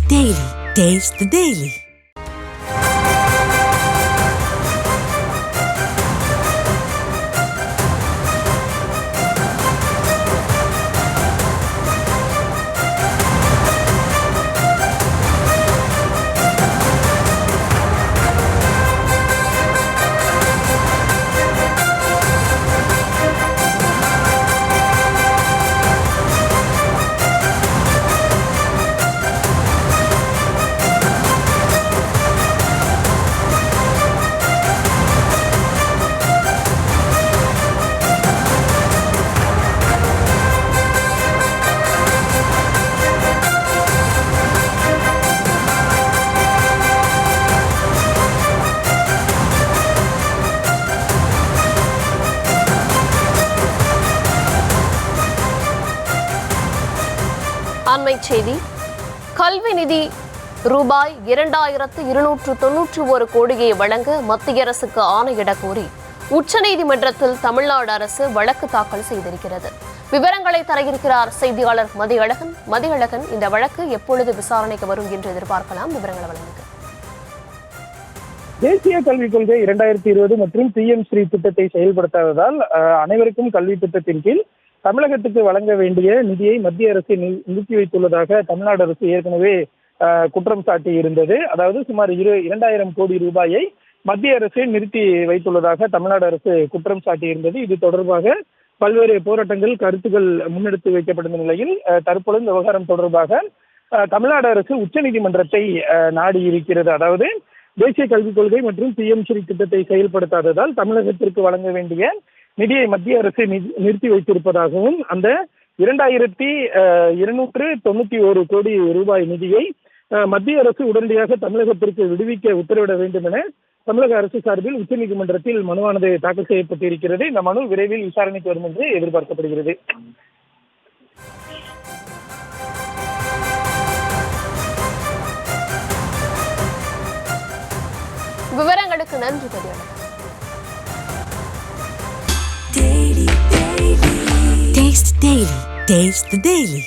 Daily. Taste the Daily. அண்மை செய்தி. கல்வி நிதி ரூபாய் 2291 கோடியை வழங்க மத்திய அரசுக்கு ஆணையிடக் கோரி உச்சநீதிமன்றத்தில் தமிழ்நாடு அரசு வழக்கு தாக்கல் செய்திருக்கிறது. விவரங்களை தர இருக்கிறார் செய்தியாளர் மதியழகன். மதியழகன், இந்த வழக்கு எப்பொழுது விசாரணைக்கு வரும் என்று எதிர்பார்க்கலாம்? விவரங்களை வழங்குங்க. தேசிய கல்விக் கொள்கை 2020 மற்றும் PM ஸ்ரீ திட்டத்தை செயல்படுத்தாததால் அனைவருக்கும் கல்வி திட்டத்தின் கீழ் தமிழகத்துக்கு வழங்க வேண்டிய நிதியை மத்திய அரசு நிறுத்தி வைத்துள்ளதாக தமிழ்நாடு அரசு ஏற்கனவே குற்றம் சாட்டி இருந்தது. அதாவது சுமார் 2000 கோடி ரூபாயை மத்திய அரசு நிறுத்தி வைத்துள்ளதாக தமிழ்நாடு அரசு குற்றம் சாட்டி இருந்தது. இது தொடர்பாக பல்வேறு போராட்டங்கள், கருத்துக்கள் முன்னெடுத்து வைக்கப்பட்ட நிலையில் தற்பொழுது இந்த விவகாரம் தொடர்பாக தமிழ்நாடு அரசு உச்சநீதிமன்றத்தை நாடி இருக்கிறது. அதாவது தேசிய கல்விக் கொள்கை மற்றும் PM ஸ்ரீ திட்டத்தை செயல்படுத்தாததால் தமிழகத்திற்கு வழங்க வேண்டிய நிதியை மத்திய அரசு நிறுத்தி வைத்திருப்பதாகவும், அந்த 2291 கோடி ரூபாய் நிதியை மத்திய அரசு உடனடியாக தமிழகத்திற்கு விடுவிக்க உத்தரவிட வேண்டும் என தமிழக அரசு சார்பில் உச்சநீதிமன்றத்தில் மனுவானது தாக்கல் செய்யப்பட்டிருக்கிறது. இந்த மனு விரைவில் விசாரணைக்கு வரும் என்று எதிர்பார்க்கப்படுகிறது. விவரங்களுக்கு நன்றி. Taste the Daily. Taste the Daily.